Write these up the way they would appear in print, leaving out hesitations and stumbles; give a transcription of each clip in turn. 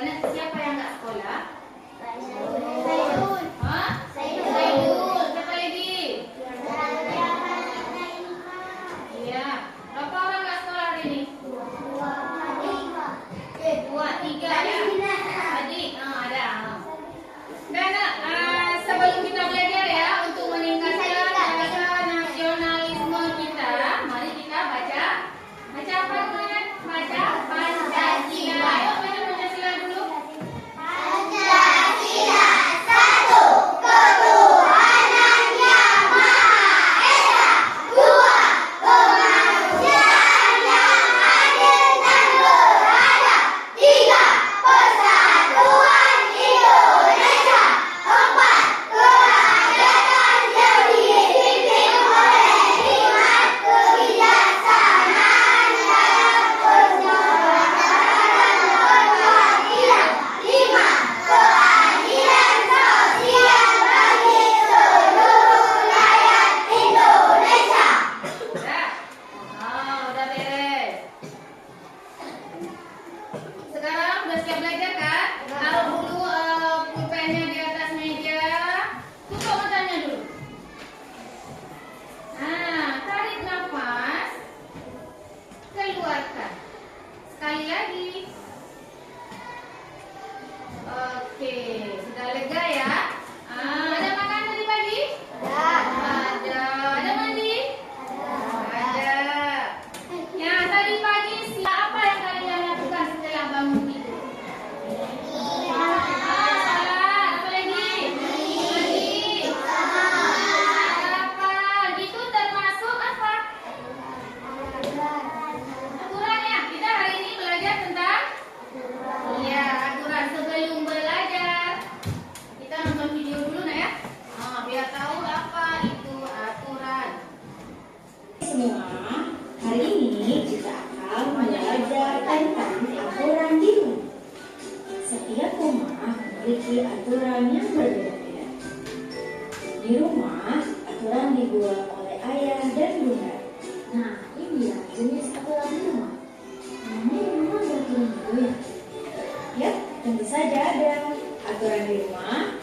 Karena siapa yang nggak sekolah? Zaidun. Hah? Zaidun. Zaidun. Siapa lagi? Raja. Iya. Berapa orang nggak sekolah hari ini? Dua, tiga ya. Adik, ada. Dan sebelum kita belajar ya untuk meningkatkan rasa nasionalisme kita, mari kita baca apa teman-teman? Baca Pancasila. Ayo baca Pancasila dulu. Pancasila satu, ketuhanan yang maha esa. Dua, kemanusiaan yang adil dan beradab. Tiga, persatuan Indonesia. Empat, kerajaan yang dipimpin oleh hikmat kebijaksanaan dalam perjalanan perwakilan. Lima, keadilan sosial bagi seluruh rakyat Indonesia. Udah. Udah beres. Sekarang udah siap belajar kan? Taruh dulu pulpennya di atas meja. Tutup matanya dulu. Tarik nafas. Keluarkan. Sekali lagi. Oke, sudah lega ya? Ada makan tadi pagi? Ada. Ada mandi? Ada. Ya, tadi pagi apa yang kalian lakukan setelah bangun tidur? Salat. Apa lagi? Mandi. Sarapan. Itu termasuk apa? Aturannya. Kita hari ini belajar tentang aturan. Sebelum belajar, kita nonton video dulu ya. Biar tahu apa itu aturan. Semua, hari ini kita akan belajar tentang aturan di rumah. Setiap rumah memiliki aturan yang berbeda-beda. Di rumah, aturan dibuat oleh ayah dan bunda. Nah, ini dia jenis aturan di rumah. Ini memang beraturan dulu ya? Ya, tentu saja ada. Aturan di rumah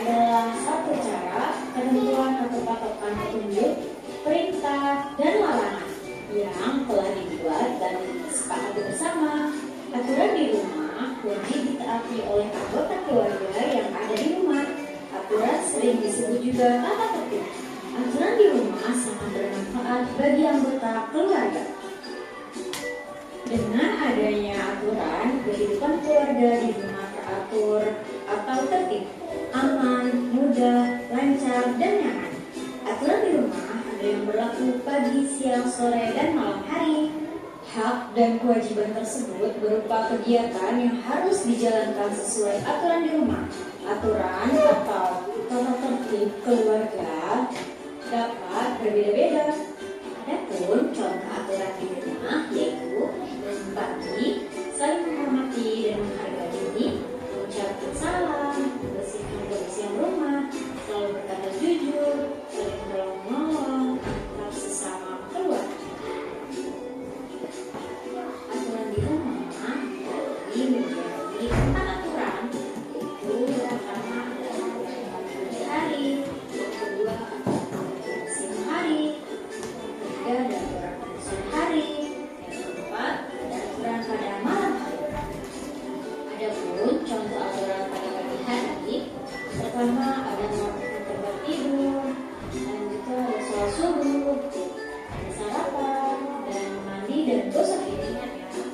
adalah satu cara, ketentuan atau patokan petunjuk, perintah, dan larangan yang telah dibuat dan disepakati bersama. Aturan di rumah wajib ditaati oleh anggota keluarga yang ada di rumah. Aturan sering disebut juga tata tertib. Aturan di rumah sangat bermanfaat bagi anggota keluarga. Dengan adanya aturan, kehidupan keluarga di rumah teratur atau tertib, aman, mudah, lancar, dan nyaman. Aturan di rumah ada yang berlaku pagi, siang, sore, dan malam hari. Hak dan kewajiban tersebut berupa kegiatan yang harus dijalankan sesuai aturan di rumah. Aturan atau tata tertib keluarga dapat berbeda-beda. Adapun contoh aturan di rumah yaitu bangun pagi, saling menghormati dan menghargai, mengucapkan salam, membersihkan kebersihan rumah, selalu berkata jujur, saling menolong antar sesama keluarga. Aturan di rumah ini menjadi 4 aturan, yaitu yang pertama adalah aturan pagi hari, yang kedua aturan siang hari, yang ketiga ada aturan pada sore hari, yang keempat ada aturan pada malam hari. Adapun contoh aturan pada pagi hari, pertama ada waktu tempat tidur, selanjutnya ada sholat subuh, ada sarapan, dan mandi dan gosok gigi.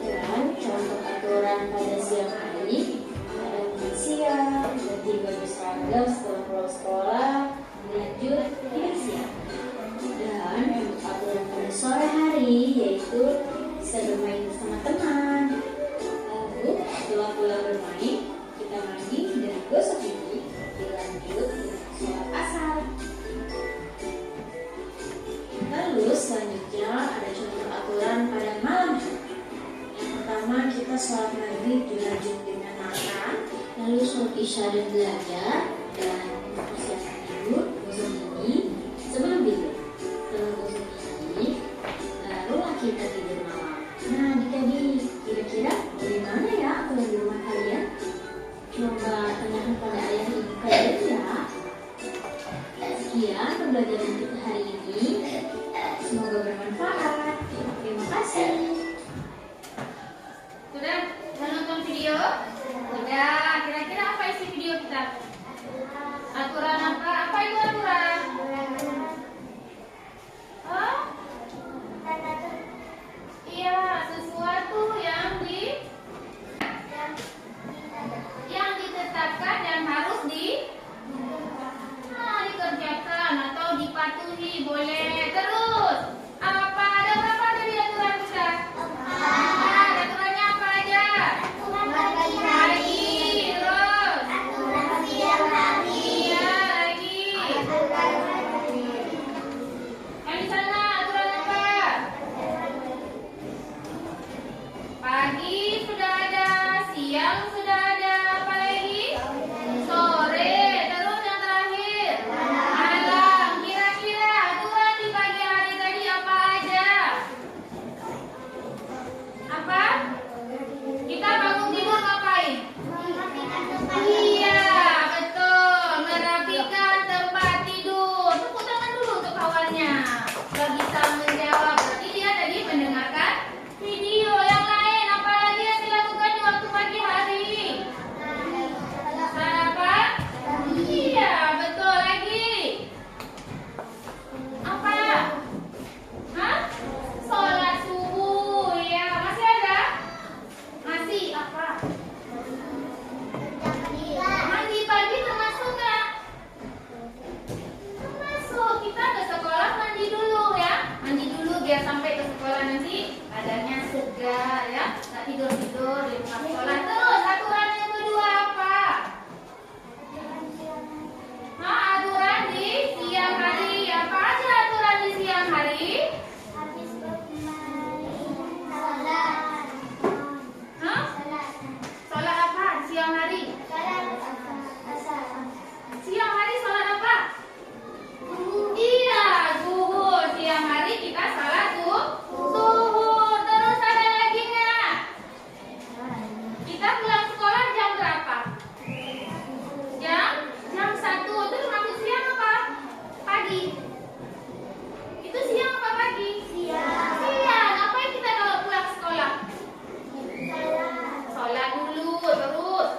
Dan contoh aturan pada siang hari ada makan siang, ganti baju seragam setelah pulang sekolah, lanjut tidur siang. Dan untuk aturan pada sore hari yaitu bisa bermain bersama teman. Lalu setelah pulang bermain, kita mandi dan gosok gigi, dilanjut dengan sholat asar. Lalu selanjutnya ada contoh aturan pada malam hari. Yang pertama kita sholat maghrib dilanjut dengan makan, lalu sholat isya dan belajar, dan persiapan tidur, gosok gigi sebelum tidur. Setelah gosok gigi, barulah kita tidur malam. Nah, adik-adik, kira-kira bagaimana ya aturan di rumah kalian? Coba tanyakan pada ayah ibu kalian ya. Sekian pembelajaran kita hari ini. Semoga bermanfaat. Terima kasih. Sudah menonton video? Sudah. Kira-kira apa isi video kita? Aturan apa? Apa itu aturan? Oh? Iya, sesuatu yang ditetapkan dan harus dikerjakan atau dipatuhi, boleh. Terus apa? Ada berapa tadi aturan kita? Aturannya apa aja? Pagi, terus iya lagi. Yang di sana aturan apa? Pagi sudah ada, siang sudah ada, apa lagi? Sore, terus yang terakhir malam. Kira-kira aturan di pagi hari tadi apa aja? Apa? Kita bangun tidur ngapain? Iya, betul. Merapikan tempat tidur. Tepuk tangan dulu untuk kawannya. Gak bisa menjawab. Berarti dia tadi mendengarkan video yang lain. Apalagi yang dilakukan di waktu pagi hari? Sarapan? Iya, betul. Lagi? Apa? Hah? Sholat subuh. Ya, masih ada? Masih apa? Mandi pagi termasuk nggak? Termasuk. Kita ke sekolah mandi dulu ya. Mandi dulu biar sampai ke sekolah nanti badannya segar ya. Nggak tidur-tidur di tengah sekolah. Terus aturan yang kedua apa? Aturan di siang hari. Apa aja aturan di siang hari? Hah? Sholat apa? Siang hari. Siang hari sholat apa? Iya, zuhur. Siang hari kita sholat zuhur. Terus ada lagi nggak? Kita pulang sekolah jam berapa? Jam 1. Itu termasuk siang apa? Pagi. Itu siang apa pagi? Siang. Ngapain kita kalau pulang sekolah? Sholat dulu, terus.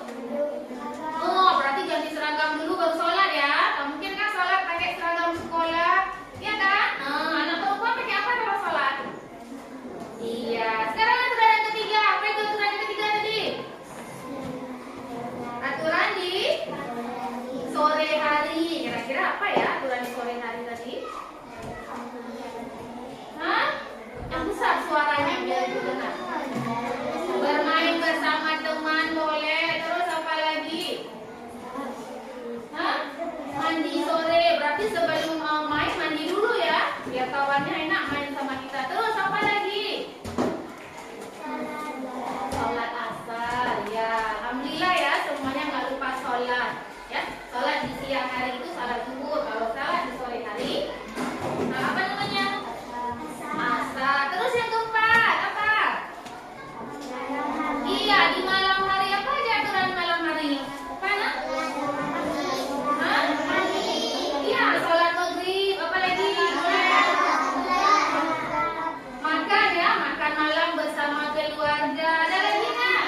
Oh, berarti ganti seragam dulu baru sholat ya? Tak mungkin kan sholat pakai seragam sekolah, iya kan? Anak perempuan pakai apa kalau sholat? Iya. Sekarang aturan yang ketiga. Apa itu aturan yang ketiga tadi? Aturan di sore hari. Kira-kira apa ya aturan di sore hari tadi? Hah? Yang besar suaranya biar didengar. Bermain bersama teman boleh. Terus apa lagi? Hah? Mandi sore. Berarti sebelum main mandi dulu ya. Biar kawannya enak main sama kita. Terus apa lagi? Sholat asar. Ya, alhamdulillah ya semuanya nggak lupa sholat. Ya, sholat di siang hari itu sholat zuhur. Kalau sholat di sore hari, apa namanya? Asar. Terus yang keempat apa? Iya, di malam hari apa aja aturan malam hari? Mana? Hah? Iya, sholat maghrib. Apa lagi? Makan ya, makan malam bersama keluarga. Ada lagi nggak?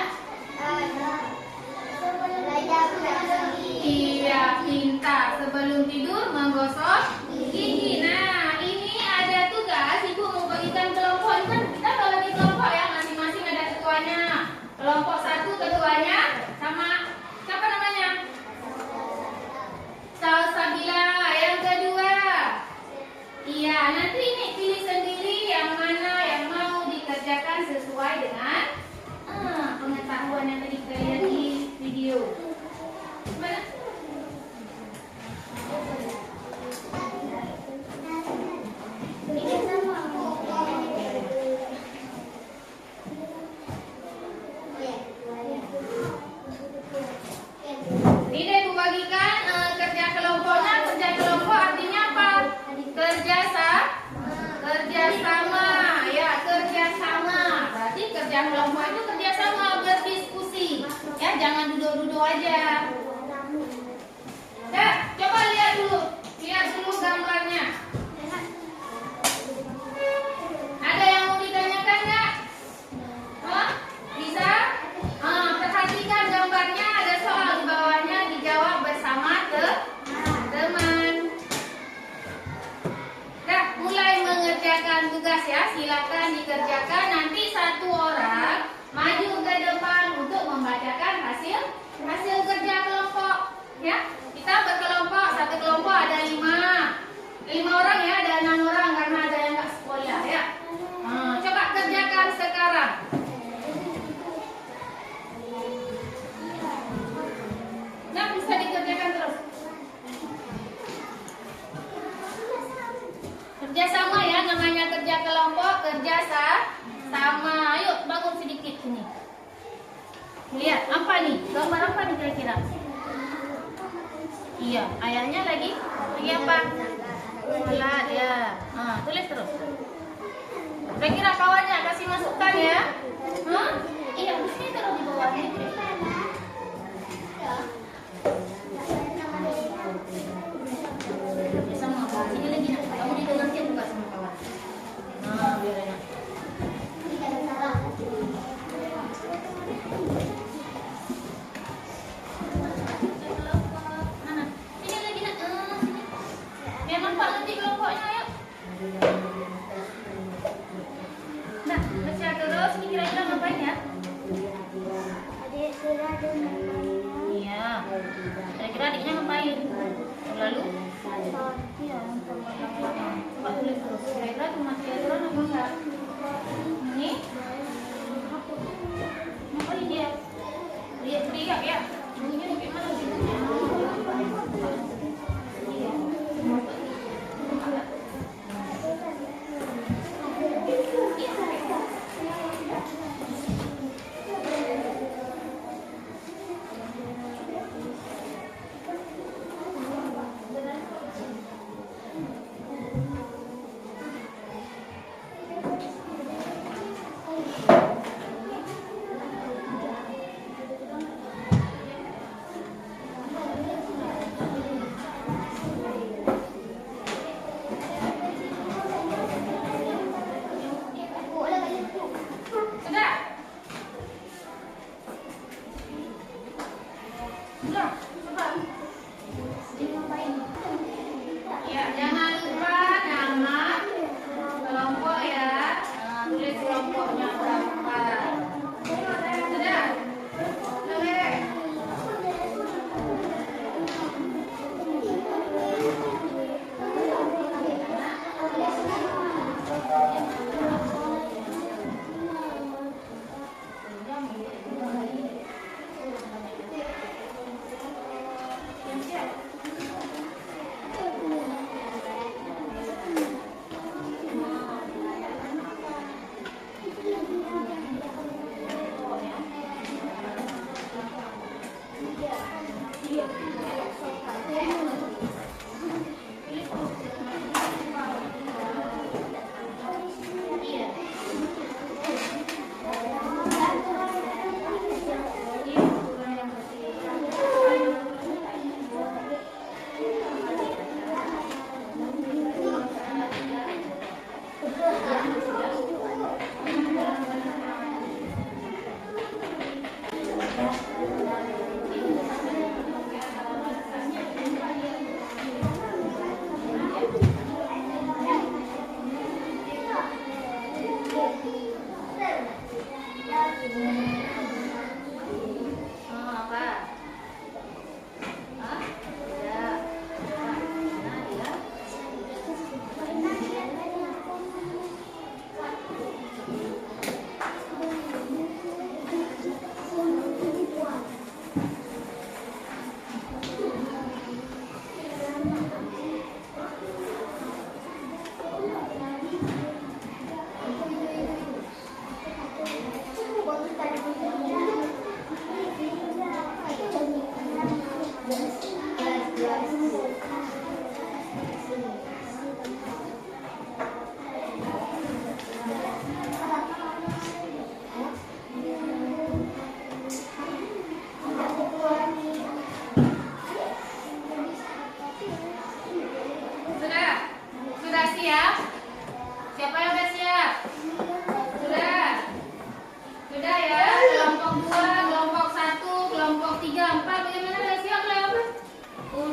Iya, pintar. Sebelum tidur menggosok gigi. Nah, ini ada tugas. Ibu mau bagikan kelompok. Ini kan kita kalau lagi kelompok ya, masing-masing ada ketuanya. Kelompok 1 ketuanya sama siapa namanya? Salsabila. Yang kedua, iya, nanti ini pilih sendiri yang mana yang mau dikerjakan sesuai dengan pengetahuan yang tadi kita lihat di video. Mana? Ini aku bagikan kerja kelompoknya. Kerja kelompok artinya apa? Kerjasama. Ya, kerjasama. Berarti kerja kelompok itu kerjasama, berdiskusi. Ya, jangan duduk-duduk aja. Dah, coba lihat dulu gambarnya. Ada yang mau ditanyakan nggak? Hah? Bisa? Perhatikan gambarnya, ada soal di bawahnya, dijawab bersama teman. Dah, mulai mengerjakan tugas ya. Silakan dikerjakan. Nanti satu orang maju ke depan untuk membacakan hasil kerja kelompok. Ya, kita berkelompok. Satu kelompok ada 5 orang ya, ada 6 orang karena ada yang nggak sekolah ya. Coba kerjakan sekarang. Nah, bisa dikerjakan terus. Kerja sama ya, namanya kerja kelompok, kerja sama. Ayo bangun sedikit sini. Lihat apa nih? Gambar apa nih kira-kira? Iya, ayahnya lagi apa? Alat ya. Tulis terus. Kira-kira kawannya kasih masukan ya. Iya, di sini taruh di bawahnya. Sama sini lagi nak. Kamu didengarkan juga sama kawan. Biar enak. Memang Pak nanti kelompoknya ya. Nah, baca terus. Ini kira-kira ngapain ya? Iya. Kira-kira adiknya ngapain? Lalu? Iya. Coba tulis terus. Kira-kira cuma aturan apa enggak? Ini? Ngapain dia? Lihat ya. Bunyinya bagaimana sih? Ya, jangan lupa nama kelompok ya. Tulis kelompoknya berapa. Sudah? Boleh.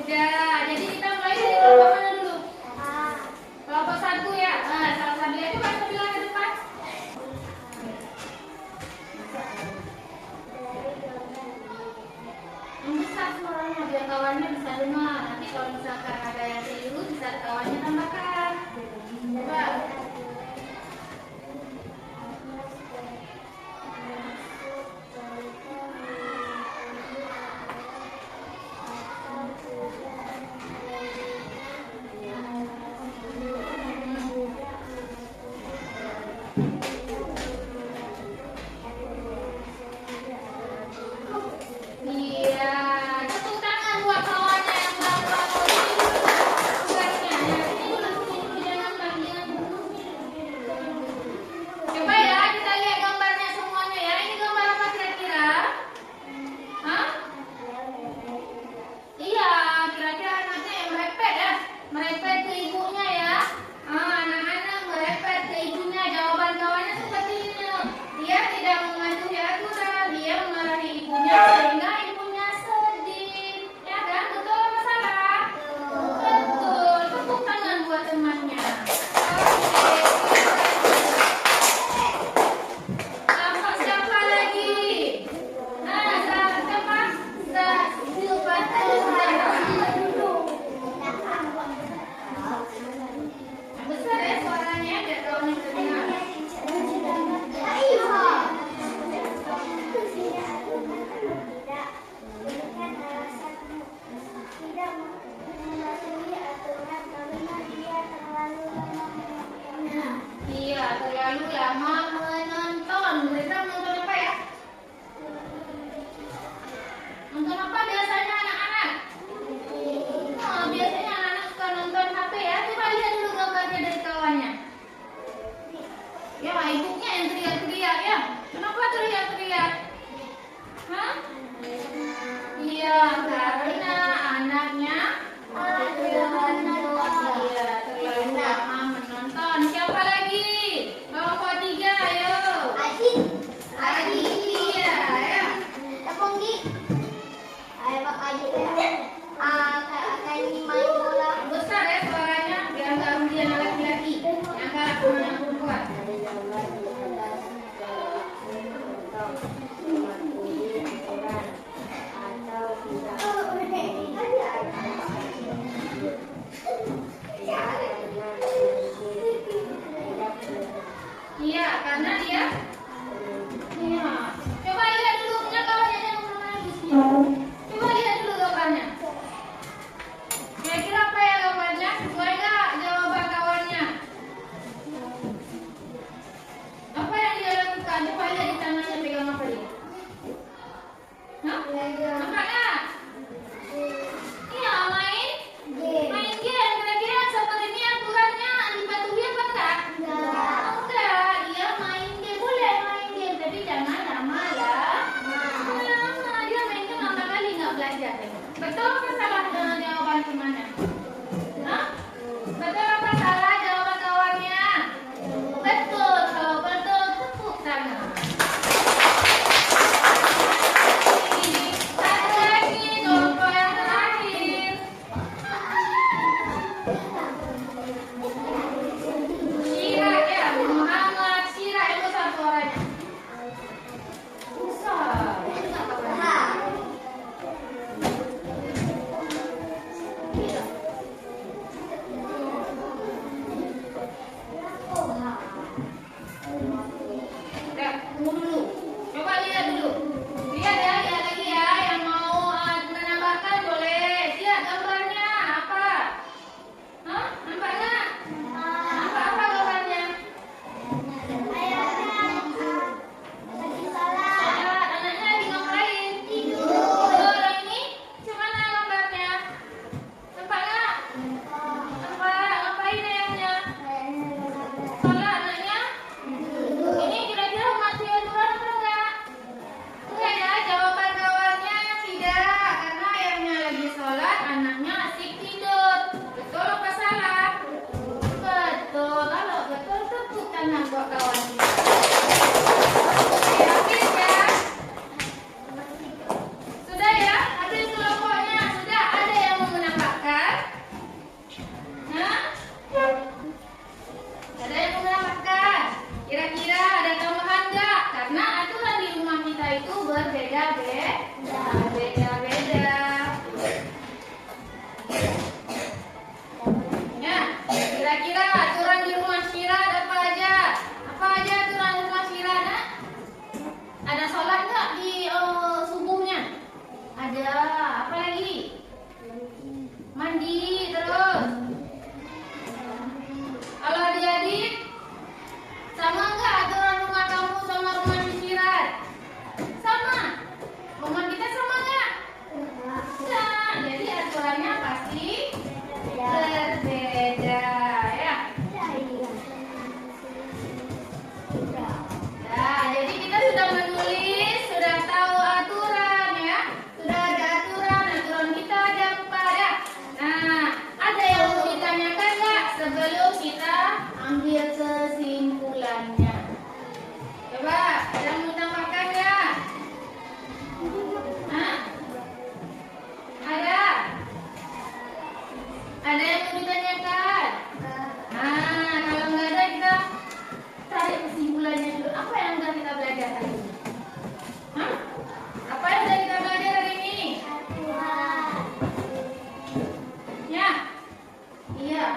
Udah, jadi kita mulai dari kelompok mana dulu? Kelompok 1 ya. Nah, salah satu ya. Coba kita bilang ke depan. Yang besar suaranya biar kawannya bisa dengar. Nanti kalau misalkan ada yang keliru bisa kawannya tambahkan. Coba. Iya, tepuk tangan buat kawannya yang baru-baru ini tugasnya. Ya, ini dulu jangan bagian. Coba ya kita lihat gambarnya semuanya ya. Ini gambar apa kira-kira? Hah? Iya, kira-kira anaknya yang merepet ya. Merepet ke ibunya ya. Anak-anak merepet ke ibunya. Jawaban kawannya seperti ini. Dia tidak mematuhi aturan. Dia memarahi ibunya sehingga ibunya sedih. Ya kan? Betul apa salah? Betul. Tepuk tangan buat temannya. Oke. Kelompok siapa lagi? Nah, siapa? Yang besar ya suaranya biar kawannya bisa dengar. Iya, terlalu lama menonton. Mereka menonton apa ya? Nonton apa biasanya anak-anak? Biasanya anak-anak suka nonton HP ya. Coba lihat dulu gambarnya dari kawannya. Ya, ibunya yang teriak-teriak ya. Kenapa teriak-teriak? Hah? Iya, karena anaknya iya, terlalu lama menonton. Siapa lagi? Kelompok 3, ayo. Adik, iya, ya. Besar ya suaranya biar nggak rugian laki-laki. Yang galak sama yang perempuan. Iya, karena dia. Iya. Coba lihat dulu punya kawannya yang namanya Gusti. Coba lihat dulu gambarnya. Kira-kira apa ya gambarnya? Sesuai nggak jawaban kawannya? Apa yang dia lakukan? Coba lihat di tangannya pegang apa dia? Hah? Apa nggak? Iya, main game. Kira-kira seperti ini aturannya dipatuhi apa enggak? Enggak, dia main game. Boleh main game, tapi jangan lama ya. Lama, dia main game lama kali nggak belajar. Betul apa salah jawaban temannya? Hah? Betul apa salah jawaban kawannya? Betul, kalau betul tepuk tangan. Satu lagi, kelompok yang terakhir. Syira ya, Muhammad Syira yang besar suaranya. Besar.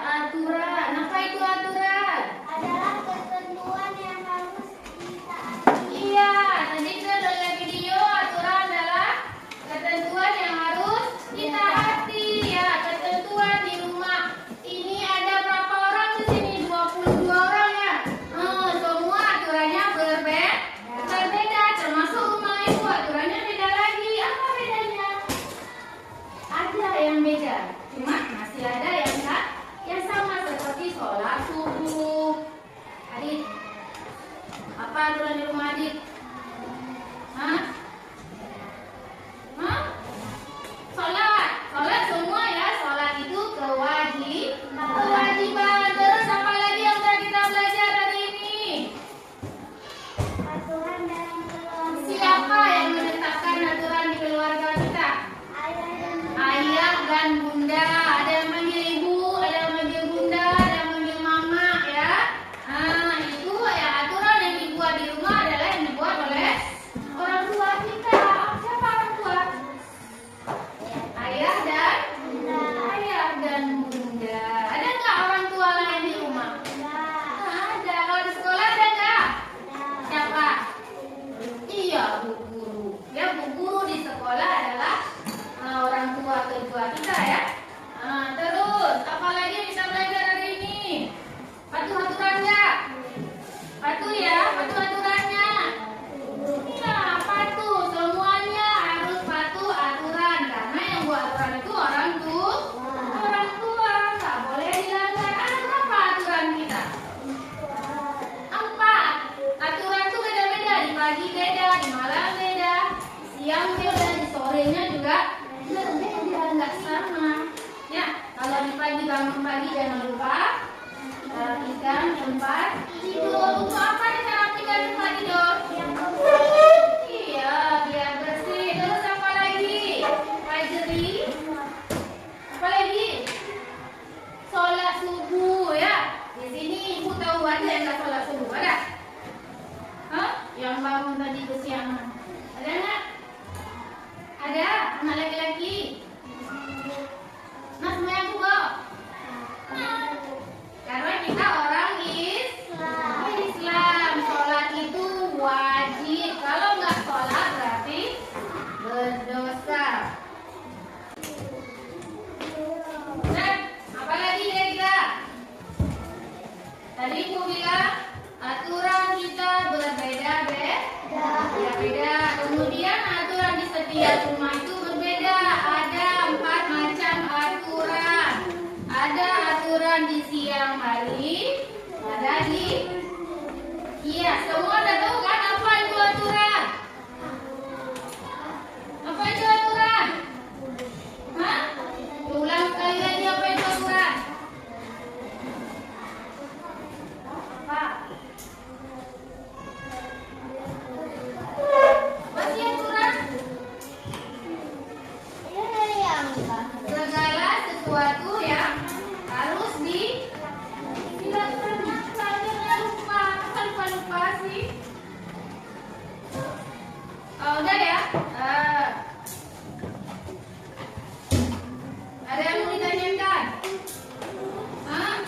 aturan. Apa itu aturan? adalah ketentuan yang harus ditaati. Iya, tadi kita udah lihat video. Aturan adalah ketentuan yang harus ditaati. Ya, ketentuan di rumah. Ini ada berapa orang di sini? 22 orang ya. Semua aturannya berbeda, termasuk rumah ibu aturannya beda lagi. Apa bedanya? Ada yang beda, cuma masih ada yang enggak, yang sama seperti sholat subuh. Adit, apa aturan di rumah Adit? Hah? Hah? Sholat semua ya. Sholat itu kewajiban. Terus apa lagi yang udah kita belajar hari ini? Aturan dalam keluarga. Siapa yang menetapkan aturan di keluarga kita? Ayah dan bunda. Ada yang manggil ibu, ada yang manggil bunda, ada yang manggil mama ya. Itu ya aturan yang dibuat di rumah adalah yang dibuat oleh orang tua kita. Siapa orang tua? Ayah dan bunda. Ada nggak orang tua lain di rumah? Ada. Kalau di sekolah ada nggak? Siapa? Iya, bu guru. Ya, bu guru di sekolah adalah orang tua kedua kita ya. Terus, apa lagi yang bisa belajar hari ini? Patuh aturan nggak? Patuh ya, patuh aturannya. Iya, patuh. Semuanya harus patuh aturan. Karena yang buat aturan itu orang tua. Nggak boleh dilanggar. Ada berapa aturan kita? 4. Aturan itu beda-beda. Di pagi beda, di malam beda, siang beda, di sorenya juga berbeda, nggak sama. Ya, kalau di pagi bangun pagi jangan lupa rapikan tempat tidur. Untuk apa kita rapikan tempat tidur? Iya, biar bersih. Terus apa lagi? Fajri. Apa lagi? Sholat subuh ya. Di sini ibu tahu ada yang nggak sholat subuh? Ada? Hah? Yang bangun tadi kesiangan. Ada nggak? Ada? Anak laki-laki? Nah, semua yang tua? Karena kita orang Islam. Sholat itu wajib. Kalau nggak sholat berarti berdosa. Nah, apa lagi kira-kira? Tadi ibu bilang aturan kita berbeda-beda. Kemudian aturan di setiap rumah itu berbeda. Ada 4 macam aturan. Ada aturan di siang hari, ada di semua udah tahu kan apa itu aturan? Apa itu aturan? Hah? Ulang sekali lagi, apa itu aturan? Apa? Apa sih aturan? Segala sesuatu yang harus dilakukan. Saya lupa sih. Udah ya. Ada yang mau ditanyakan? Hah?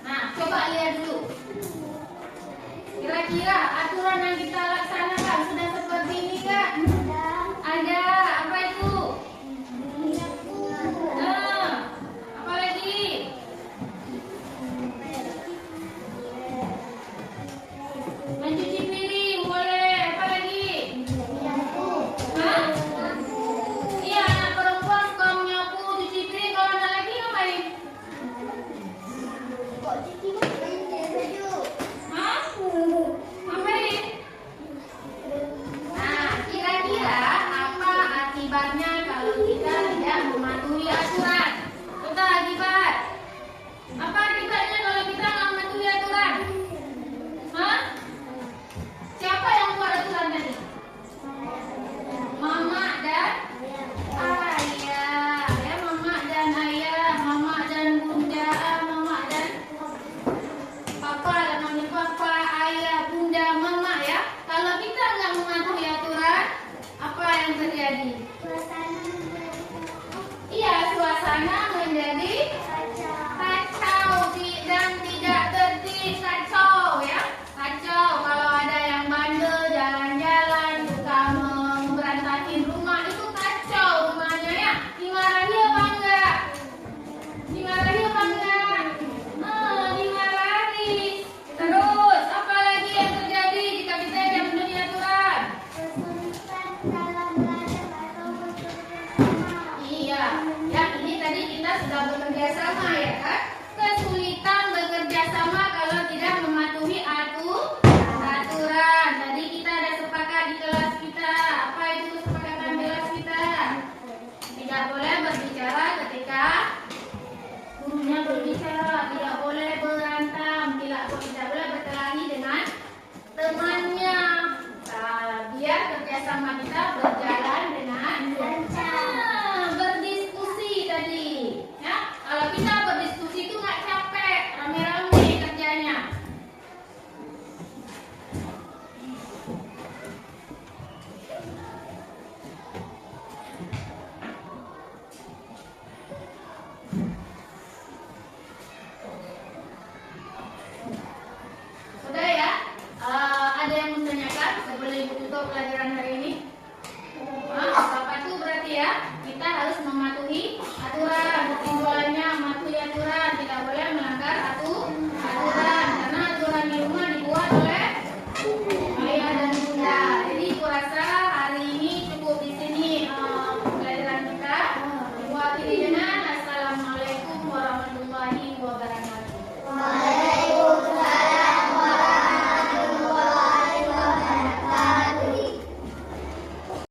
Nah, coba lihat dulu. Kira-kira aturan yang kita laksanakan sudah seperti ini kan? Ada. Apa itu? Apa lagi? Mencuci piring boleh. Apa lagi? Hah? Iya, anak perempuan suka menyapu, cuci piring. Kalau anak laki ngapain? Hah? yang terjadi? Suasana menjadi Iya, suasana menjadi kacau dan tidak tertib, kacau ya. Kacau kalau ada yang bandel jalan-jalan suka memberantakin rumah, itu kacau rumahnya ya. Dimarahi apa enggak? Dimarahi apa enggak? Dimarahi. Terus apa lagi yang terjadi jika kita tidak memenuhi aturan? kesulitan dalam belajar atau bekerja sama. Iya, ya ini tadi kita sudah bekerja sama ya kan? Kesulitan bekerja sama kalau tidak mematuhi aturan. Tadi kita ada sepakat di kelas kita. Apa itu kesepakatan kelas kita? Tidak boleh berbicara ketika gurunya berbicara. Tidak boleh berantem. Tidak boleh berkelahi dengan temannya. Biar kerjasama kita